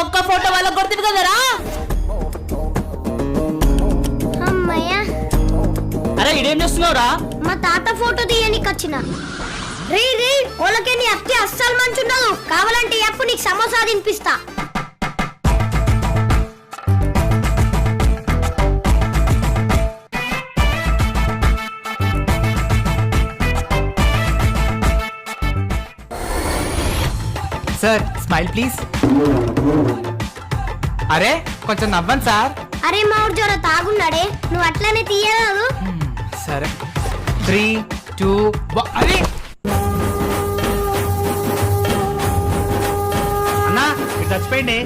ఒక్క ఫోటో వాళ్ళ కొడుతుంది కదరా. అమ్మయ్యా. అరే ఇదేం చేస్తున్నావురా? మా తాత ఫోటో తీయనికి వచ్చిన. రీ వాళ్ళకే నీ అత్తే అస్సలు మంచుండదు. కావాలంటే ఎప్పుడు నీకు సమోసా తినిపిస్తా. Sir smile please. అరే కొంచెం నవ్వండి సార్. అరే మా ఊరు జర తాగున్నాడే, నువ్వు అట్లనే తీయరాదు. సరే 3, 2 అరే అన్నా ఇటు చచ్చిపోయింది.